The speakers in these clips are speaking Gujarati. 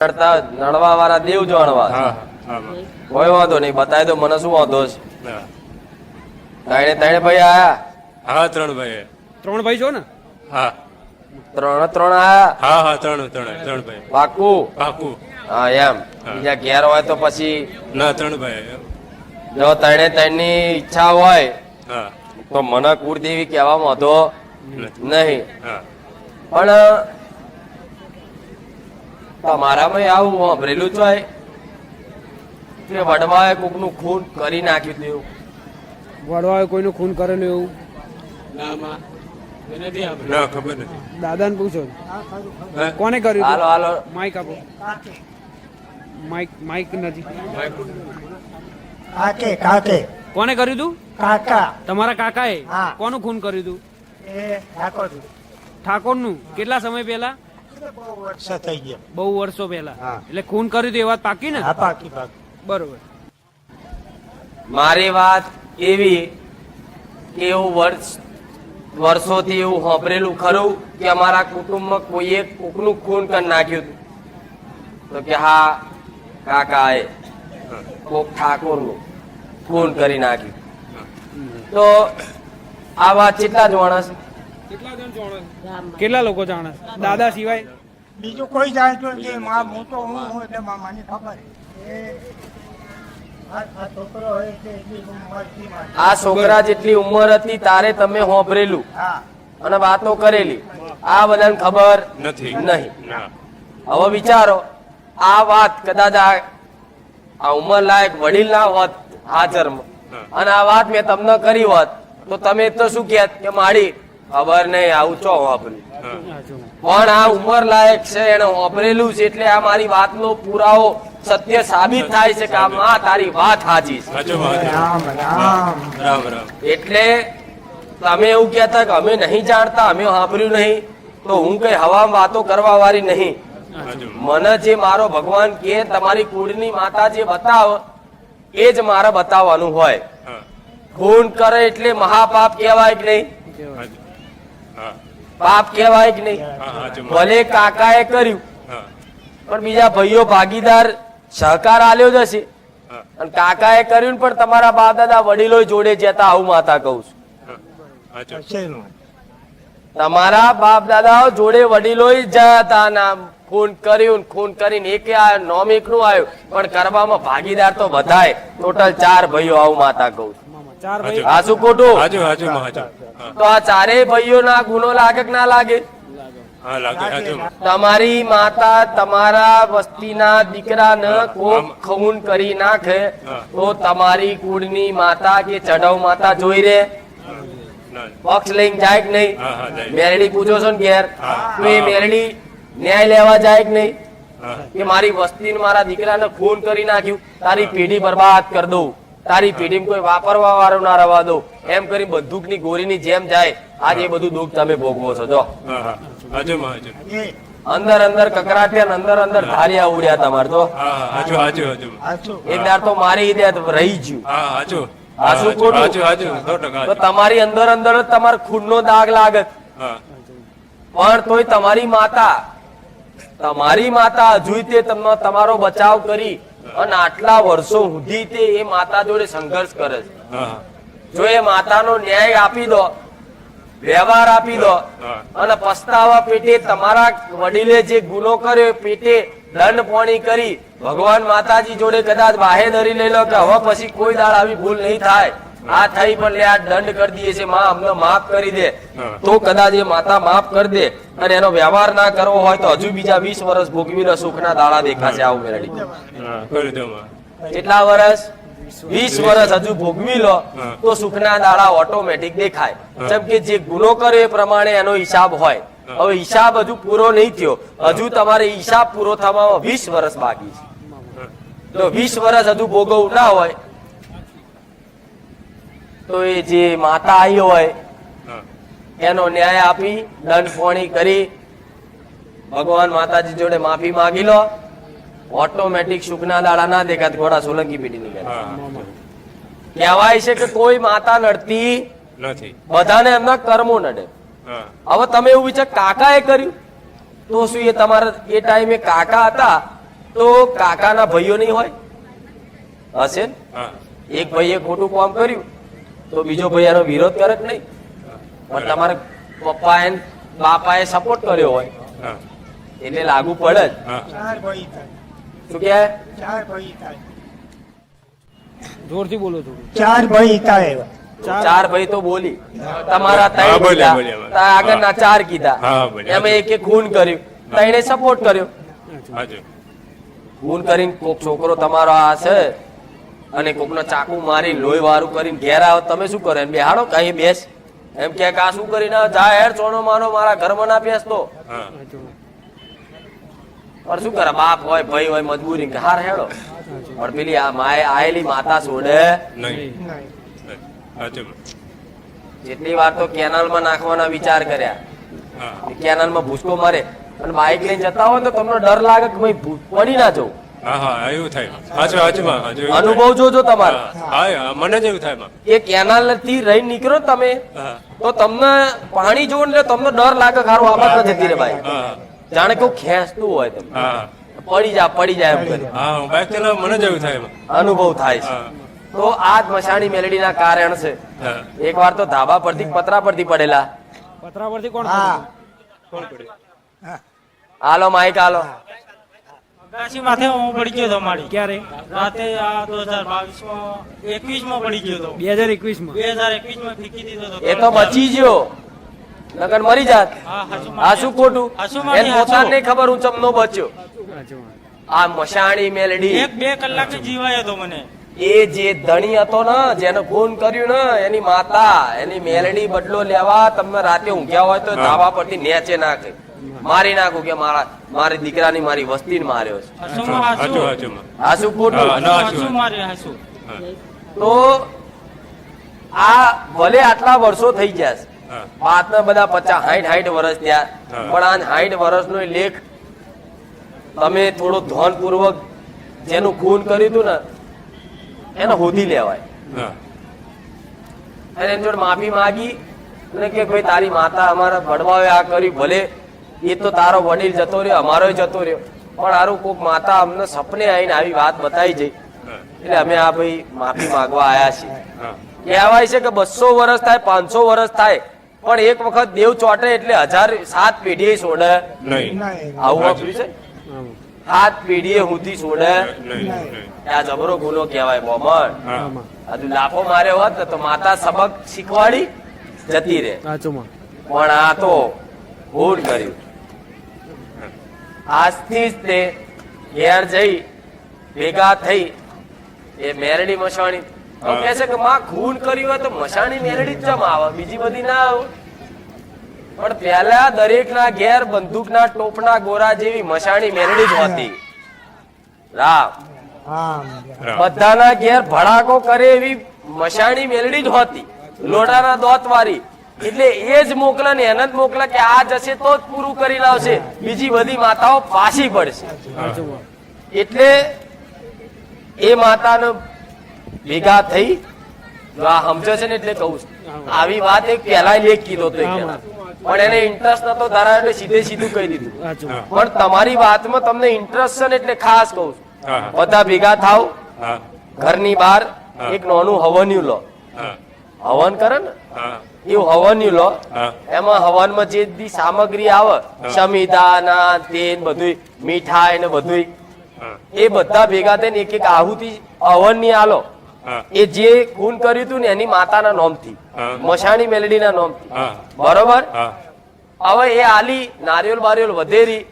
નડવા વાળા દેવ જાણવા કોઈ વાંધો નહીં, બતાવી દો મને, શું વાંધો છે? ત્રણે ભાઈ આયા? હા, 3 ભાઈ. 3 ભાઈ છો ને? હા, 3 આયા? હા હા, 3 ભાઈ. પાકું? પાકું. હા એમ. બીજા ઘેર હોય તો પછી ના, 3 ભાઈ. જો ત્રણે ની ઈચ્છા હોય હા, તો મને કુળદેવી કહેવામાં વાંધો નહીં, હા. પણ તમારામાં આવું વાપરેલું છે કે વડવાએ કોકનું ખૂન કરી નાખ્યું હતું એવું? વડવાએ કોઈનું ખૂન કરેલું એવું? ના, ખબર નથી. દાદાને પૂછો હે? કોને કર્યું હાલો હતું? હાલો, માઈક આપો. માઈક નથી. કાકે કાકે કોને કર્યું હતું? કાકા તમારા કાકાએ? હા. કોનું ખૂન કર્યું હતું? એ ઠાકોર ઠાકોરનું? કેટલા સમય પહેલા? બહુ વર્ષ થઈ ગયા. બહુ વર્ષો પહેલા. હા. એટલે ખૂન કર્યું હતું એ વાત પાકી ને? હા, પાકી પાકી. બરોબર. મારી વાત એવી કે એવું વર્ષોથી એવું સાંભળેલું ખરું કે અમારા કુટુંબમાં કોઈએ કોકનું ખૂન કરી નાખ્યું હતું? તો કે હા, કાકાએ કોક ઠાકોરનું ખૂન કરી નાખ્યું. તો આ વાત કેટલા જ માણસ? કેટલા જણ જાણે? કેટલા લોકો જાણે દાદા સિવાય? બીજું કોઈ જાણતું નથી. હું તો હું એટલે મને ખબર એ આ છોકરો હોય છે એટલી ઉંમરથી માં. આ છોકરા જેટલી ઉંમર હતી તારે તમે સાંભળેલું હા, અને વાતો કરેલી, આ બધાને ખબર નથી. નહીં. ના. હવે વિચારો, આ વાત કદાચ આ ઉંમર લાયક વડીલ ના હોત હાજરમાં, અને આ વાત મેં તમને કરી હોત તો તમે તો શું કહેત કે મારી ખબર નહીં, આવું ચો વાપર્યું. પણ આ ઉંમર લાયક છે, એને વાપરેલું છે, એટલે આ મારી વાતનો પુરાવો સત્ય સાબિત થાય છે કે આ માં તારી વાત સાચી છે. હાચો, હાચો. રામ રામ. રામ રામ. એટલે તમે એવું કહેતા કે અમે નહીં જાણતા, અમે સાંભળ્યું નહીં, તો હું કઈ હવામાં વાતો કરવા વાળી નહીં. હાચો. મને જે મારો ભગવાન કે તમારી કુળની માતા જે બતાવ એ જ મારે બતાવવાનું હોય. હા, ખૂન કરે એટલે મહાપાપ કહેવાય કે નહીં? હાચો. હા, પાપ કહેવાય કે નહીં? હા, હાચો. ભલે કાકાએ કર્યું હા, પણ બીજા ભાઈઓ ભાગીદાર સહકાર આલ્યો જશે, હા, અને કાકાએ કર્યું ને પણ તમારા બાપ દાદા વડીલો જોડે જતા, આવું માતા કહું છું. હા. હાચો. શેનું? તમારા બાપ દાદાઓ જોડે વડીલો જતા ના ખૂન કર્યું, ખૂન કરીને એકે આ નોમ એકનું આવ્યું, પણ કરવામાં ભાગીદાર તો બધાય ટોટલ 4 ભાઈઓ, આવું માતા કહું છું. 4 ભાઈ. આ શું ખોટું? હાચો, હાચો, હાચો. હા, તો આ 4 ભાઈઓ ના ગુનો લાગે કે ના લાગે? હા, લાગે. હાચો. તમારી માતા તમારા વસ્તીના દીકરાને કોક ખૂન કરી નાખે તો તમારી કુળની માતા કે ચઢવ માતા જોઈ રે? ના. પક્ષ લઈને જાય કે નહીં? હા, હા, જાય. મેરડી પૂછો છો ને ઘેર, હા. તો એ મેરડી ન્યાય લેવા જાય કે નહીં? હા, કે મારી વસ્તી મારા દીકરાને ખૂન કરી નાખ્યું, તારી પેઢી બરબાદ કરી દઉં, તારી પેઢીમાં કોઈ વાપરવા વાળું ના રવા દઉં, એમ કરી બંદૂકની ગોળીની જેમ જાય. આજ એ બધું દુઃખ તમે ભોગવો છો. જો હા, હા. હાચો, હાચો. એ અંદર અંદર કકરાટે ને અંદર અંદર ધારિયા ઉડ્યા તમારે તો. હા, હા, હાચો, હાચો, હાચો. હાચું. એક દાર તો મારી દે રહી ગયું. હા, હાચો. આ શું ખોટું? હાચો, હાચો. 100% તો હાચો. તમારી અંદર અંદર જ તમારો ખૂનનો દાગ લાગત. હા, પણ તોય તમારી માતા હજુ તે તમને તમારો બચાવ કરી અને આટલા વર્ષો સુધી તે એ માતા જોડે સંઘર્ષ કરે છે. હા, જો એ માતાનો ન્યાય આપી દો, વ્યવહાર આપી દો, હા. અને પસ્તાવા પેટે તમારા વડીલે જે ગુનો કર્યો એ પેટે દંડ પોણી કરી ભગવાન માતાજી જોડે કદાચ બાહેધરી લઈ લો કે હવે પછી કોઈ દાડ આવી ભૂલ નહીં થાય, આ થઈ પણ લે આ દંડ કરી દઈએ છે માં, અમને માફ કરી દે, હા. તો કદાચ એ માતા માફ કરી દે અને એનો વ્યવહાર ના કરવો હોય તો હજુ બીજા 20 વર્ષ ભોગવીને સુખના દાડા દેખાશે. આવું મેળવી હા, કરી દઉં. કેટલા વર્ષ? 20 વર્ષ હજુ ભોગવી લો હા. તો સુખના દાડા ઓટોમેટિક દેખાય. જેમ કે જે ગુનો કર્યો એ પ્રમાણે એનો હિસાબ હોય. હવે હિસાબ હજુ પૂરો નહીં થયો, હજુ તમારે હિસાબ પૂરો થવામાં 20 વર્ષ બાકી છે. તો 20 વર્ષ હજુ ભોગવવું ના હોય તો એ જે માતા આવી હોય હા, એનો ન્યાય આપી દંડ પોણી કરી ભગવાન માતાજી જોડે માફી માંગી લો, ઓટોમેટિક સુખના દાડા ના દેખાત, ઘોડા સોલંકી પીટી નીકળે. હા. કહેવાય છે કે કોઈ માતા નડતી નથી. બધાને એમના કર્મો નડે. હા, હવે તમે એવું વિચાર કાકાએ કર્યું તો શું એ તમારા એ ટાઈમે કાકા હતા તો કાકાના ભાઈઓ નહીં હોય? હશે ને? હા એક ભાઈએ ખોટું કામ કર્યું તો બીજો ભાઈ એનો વિરોધ કરે જ નહીં. પણ તમારે પપ્પાએ ને બાપાએ સપોર્ટ કર્યો હોય હા એટલે લાગુ પડે જ. હા ચાર ભાઈ થાય, શું કે? ચાર ભાઈ થાય, જોરથી બોલો થોડું. ચાર ભાઈ થાય. ચાર ભાઈ તો બોલી, તમારા હા, ત્રણ બોલ્યા, કીધા, બોલ્યા. તારા આગળના ચાર કીધા, હા, બોલ્યા. એમાં એકે ખૂન કર્યું, ત્રણે સપોર્ટ કર્યો. સાચું ખૂન કરીને કોક છોકરો તમારો આ છે અને કોકનો ચાકુ મારી લોહી વાળું કરીને ઘેર આવો, તમે શું કરો? એને બેહાડો કે અહીં બેસ, એમ કે આ શું કરીને આવે? જા હેર ચોનો માનો, મારા ઘરમાં ના બેસતો. હા પણ શું કરે? બાપ હોય ભાઈ હોય મજબૂરી કે હાર હેડો. પણ પેલી આ માએ આયેલી માતા છોડે. નહીં નહીં. સાચું જેટલી વાર તો કેનાલમાં નાખવાના વિચાર કર્યા, હા કેનાલમાં ભૂસકો મારે અને બાઇક લઈને જતા હોય તો તમને ડર લાગે કે ભાઈ પડી ના જવું. હા હા એવું થાય સાચું સાચું માં સાચું એવું અનુભવ જોજો તમારો. થાય. હા મને જ એવું થાય માં એ કેનાલ થી રહી નીકળો ને તમે હા તો તમને પાણી જોવો ને એટલે તમને ડર લાગે ખારું આબાદ ન જતી રે ભાઈ. હા જાણે કેવું ખેંચતું હોય તમે, હા પડી જાય એમ કરી હા હું બાઇક ચલાવ મને જ એવું થાય માં અનુભવ થાય છે. હા તો આ જ મશાણી મેલડી ના કારણ છે. હા એક વાર તો ધાબા પરથી પતરા પરથી પડેલા. પતરા પરથી કોણ હા. કોણ પડ્યું? હા. હાલો માઈક હાલો. અગાસી માથે હું પડી ગયો હતો મારી ક્યારે? રાતે આ 2022 માં 21 માં પડી ગયો હતો 2021 માં. 2021 માં ફીકી દીધો હતો. એ તો બચી ગયો, નકર મરી જાત. હા, હાચું આ શું ખોટું? હાચું માની, એને પોતાને હાચું. નહીં ખબર હું ચમનો બચ્યો. સાચું. આ મશાણી મેલડી, 1-2 કલાકે જીવાયો હતો મને. એ જે ધણી હતો ને જેને ખૂન કર્યું ને એની માતા, એની મેલડી બદલો લેવા તમે રાતે ઊંઘ્યા હોય તો ધાબા પરથી નેચે નાખે, મારી નાખું કે મારી દીકરાની મારી વસ્તીને માર્યો છે. હાચુંમાં સાચું હાચું. સાચું માં આ શું ખોટું? હા, ના, હાચું. હાચું મારે હાચું. હા તો આ ભલે આટલા વર્ષો થઈ ગયા છે, હા બાદના બધા 50-60 વર્ષ થયા, હા. પણ આ 60 વર્ષનો લેખ તમે થોડો ધ્યાનપૂર્વક જેનું ખૂન કર્યું હતું ને એને હોધી લેવાય હા અને એની જોડે માફી માંગી અને કે ભાઈ તારી માતા અમારા ભડવાએ આ કર્યું, ભલે એ તો તારો વડીલ જતો રહ્યો, અમારો જતો રહ્યો, પણ હારું કોક માતા અમને સપને આવીને આવી વાત બતાવી જઈ હા એટલે અમે આ ભાઈ માફી માંગવા આયા છીએ. હા કહેવાય છે કે 200 વર્ષ થાય, 500 વર્ષ થાય, પણ એક વખત દેવ ચોટે એટલે 1007 પેઢીએ છોડે. નહીં નહીં. આવું વાપર્યું છે? 7 પેઢીએ સુધી છોડે. નહીં નહીં આ જબરો ગુનો કહેવાય બોમણ. હા હજુ લાફો માર્યો હોત ને તો માતા સબક શીખવાડી જતી રહે, સાચું માં. પણ આ તો ભૂલ કર્યું. આજથી જ તે ઘેર જઈ ભેગા થઈ એ મેરડી મશાણી તો કહે છે કે માં ખૂન કર્યું હોય તો મશાણી મેરડી જ જમ આવે, બીજી બધી ના આવે. પણ પહેલા દરેક ના ઘેર બંદૂકના ટોપના ગોરા જેવી મશાણી મેરડી જ હતી. રામ હા. બધાના ઘેર ભડાકો કરે એવી મશાણી મેલડી જ હતી, લોટાના દોત વાળી. એટલે એ જ મોકલે ને એને જ મોકલે કે આ જશે તો જ પૂરું કરીને આવશે, બીજી બધી માતાઓ પાછી પડશે. સાચું માં. એટલે એ માતાને ભેગા થઈ જો આ સમજો છે ને એટલે કહું છું. આવી વાત એક પહેલા લેખ કીધો તો એક જણા. પણ એને ઇન્ટરેસ્ટ નતો ધરાયો એટલે સીધું કહી દીધું. સાચું માં. પણ તમારી વાતમાં તમને ઇન્ટરેસ્ટ છે ને એટલે ખાસ કહું છું. હા બધા ભેગા થાવ, હા ઘરની બહાર એક નાનું હવન્યું લો, હા હવન કરે ને હા એવું હવન્યું લો. હા એમાં હવનમાં જે બધી સામગ્રી આવે, શમીદા ના તેલ બધું, મીઠાઈ ને બધું, હા એ બધા ભેગા થઈને એક એક આહુતિ હવનની આલો. હા એ જે ખૂન કર્યું હતું ને એની માતાના નામથી, હા. મશાણી મેલડીના નામથી, હા બરોબર. હા હવે એ આલી નારિયેલ બારિયેલ વધેરી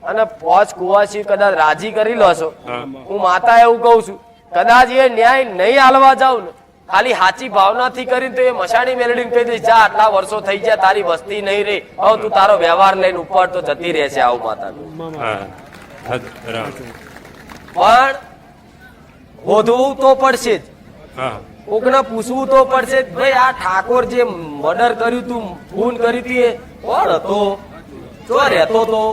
અને પોચ કુવાસી કદાચ રાજી કરી લો છો. હા. હું માતા એવું કહું છું, કદાચ એ ન્યાય નહીં હાલવા જાવ ને, ખાલી સાચી ભાવનાથી કરીને તો એ મશાણી મેલડીને કહી દઈશ જા આટલા વર્ષો થઈ ગયા તારી વસ્તી નહીં રહી, હવે તું તારો વ્યવહાર લઈને ઉપર તો જતી રહેશે. આવું માતા હા રામ પણ શોધવું તો પડશે જ, હા કોકને પૂછવું તો પડશે જ. ભાઈ આ ઠાકોર જે મર્ડર કર્યું તું, ખૂન કર્યું તું, એ કોણ હતો, જો રહેતો તો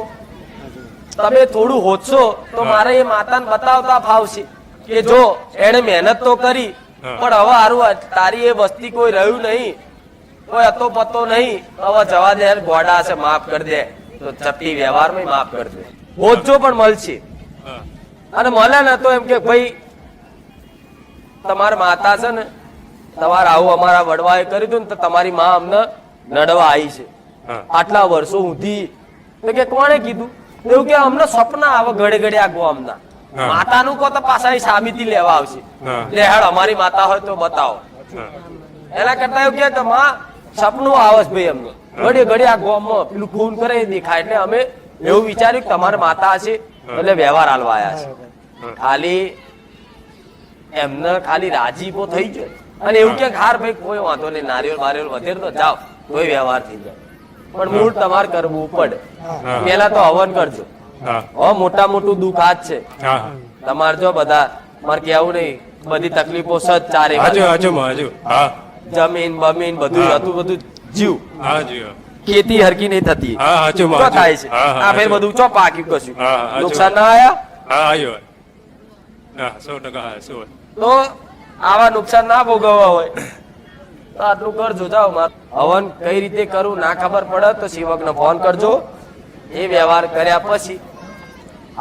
તમે થોડું હોચશો તો મારે એ માતાને બતાવતા ફાવશે કે જો એને મહેનત તો કરી, પણ હવે હારું તારી એ વસ્તી કોઈ રહ્યું નહીં, કોઈ હતો પતો નહીં, હવે જવા દે ગોડા છે માફ કરી દે, તો ચપટી વ્યવહારમાં માફ કરી દે. હોચજો પણ મળશે. હા અને મળે ને તો એમ કે ભાઈ તમારા માતા છે ને તમારે આવું અમારા વડવાએ કર્યું હતું ને તો તમારી માં અમને નડવા આવી છે હા આટલા વર્ષો સુધી. તો કે કોણે કીધું? એવું કે અમને સપના આવે ઘડે ઘડે આ ગામના. હા. માતાનું કહો તો પાછા એ સાબિતી લેવા આવશે. હા. લે હેડ અમારી માતા હોય તો બતાવો. હા એના કરતા એવું કે માં સપનું આવે છે ભાઈ અમને ઘડે ઘડે આ ગામમાં પેલું ખૂન કરે એ દેખાય. એટલે અમે એવું વિચાર્યું કે તમારે માતા હશે એટલે વ્યવહાર હાલવા આવ્યા છે. ખાલી એમને ખાલી રાજીપો થઈ ગયો અને એવું કે હાર ભાઈ કોઈ વાંધો નહીં, નારિયેળ બારિયેળ વધેર તો જાઓ કોઈ વ્યવહાર થઈ જાય. પણ મૂળ તમારે કરવું પડે. હા. પેલા તો હવન કરજો. હા હવે મોટા મોટું દુઃખ આ જ છે હા તમારે. જો બધા મારે કેવું નહીં, બધી તકલીફો સજ ચારે હાજુ બાજુ. હાજુ માં હાજુ. હા જમીન બમીન બધું હા. હતું બધું જીવ. હા જી ખેતી હરકી નહીં થતી. હા હાજુ માં શું થાય છે? હા હા આ ફેર હાચું. બધું ચો પાક્યું કશું હા, હા, નુકસાન ના આયા હા આવ્યો હા 100% હા શું તો આવા નુકસાન ના ભોગવવા હોય તો આટલું કરજો. જાઓ માર હવન કઈ રીતે કરું ના ખબર પડે તો સેવકને ફોન કરજો. એ વ્યવહાર કર્યા પછી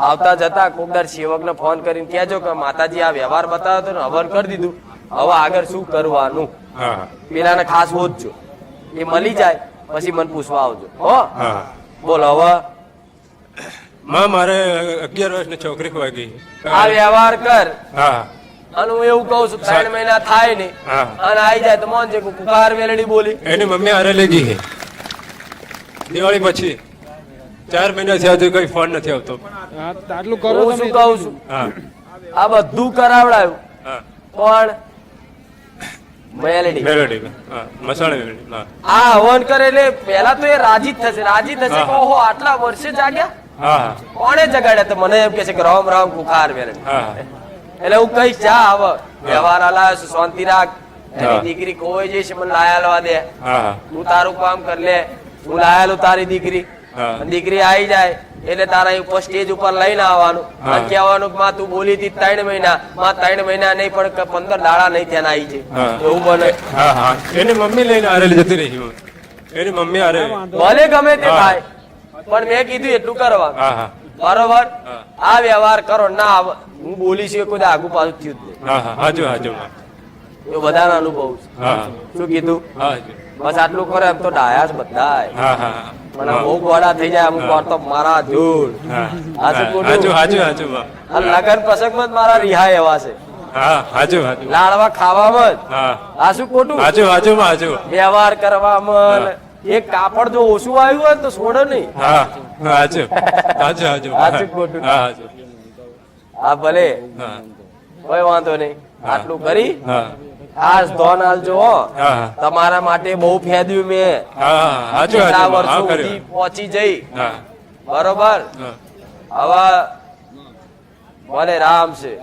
આવતા જતા કોકદાર સેવકને ફોન કરીને કહેજો કે માતાજી આ વ્યવહાર બતાવ્યો તો ને હવન કરી દીધું, હવે આગળ શું કરવાનું હા પેલાને ખાસ હોતજો. એ મળી જાય પછી મને પૂછવા આવજો. હો હા બોલ હવે માં મારે 11 વર્ષની છોકરી ખોવાઈ ગઈ. આ વ્યવહાર કર. હા અને હું એવું કહું છું 3 મહિના થાય ને હા. અને આવી જાય તો મોન છે કુકાર વેલડી બોલી એની મમ્મી હારે લઈ ગઈ છે દિવાળી પછી 4 મહિના થયા હજુ કઈ ફોન નથી આવતો. હા, તો આટલું કરો હું શું તમે કહું છું હા આ બધું કરાવડાયું હા પણ મેલડી મેલોડી હા મસાણી મેલોડી હા આ હવન કરે એટલે પહેલા તો એ રાજી જ થશે. રાજી થશે કે ઓહો આટલા વર્ષે જાગ્યા, હા હા કોણે જગાડ્યા? તો મને એમ કે છે કે રામ રામ કુકાર વેલડી. હા એટલે હું કહીશ જા હવે વ્યવહાર હલાવ્યો છે, શાંતિ રાખ. એની હા. દીકરી ખોવાઈ જઈશ મને લાયા લવા દે. હા હા તું તારું કામ કર લે, હું લાયેલું તારી દીકરી. હા. અને દીકરી આવી જાય એટલે તારા અહીં ઉપર સ્ટેજ ઉપર લઈને આવવાનું હા. અને કહેવાનું કે માં તું બોલી હતી 3 મહિના, માં 3 મહિના નહીં પણ 15 દાડા નહીં ત્યાં આવી છે. હા. એવું બને. હા હા એની મમ્મી લઈને હારે જતી રહી હું. એની મમ્મી હારે ભલે ગમે તે હા. થાય પણ મેં કીધું એટલું કરવાનું. હા હા બરોબર. હા. આ વ્યવહાર કરો ના આવે. હું બોલી છું એ કોઈ આગુ પાછું થયું જ નહીં. હા હા હાજુ હાજુ માં એ બધાના અનુભવ છે. હા શું કીધું? હા હાજુ બસ આટલું કરે એમ તો ડાયા જ બધાય. હા હા મને બહુ ગોળા થઈ જાય અમુક વાર તો મારા ધૂળ. હા આ શું ખોટું? હાજુ હાજુ હાજુ માં આ લગન પ્રસંગમાં જ મારા રિહાય એવા છે. હા હાજુ હાજુ લાડવા ખાવામાં જ. હા આ શું ખોટું? હાજુ હાજુ માં હાજુ વ્યવહાર કરવામાં એક કાપડ જો ઓછું આવ્યું હોય ને તો છોડો નહીં. હા હાજુ હાજુ હાજુ હાચું ખોટું? હા હાજુ હા ભલે હા કોઈ વાંધો નહીં. આટલું કરી હા ખાસ ધોન હાલજો હો. હા તમારા માટે બહુ ફેદ્યું મેં. હા હાજુ કેટલા હાજુ વર્ષો હા સુધી કર્યું પહોંચી જઈ. હા બરોબર. હા હવે ભલે રામ છે.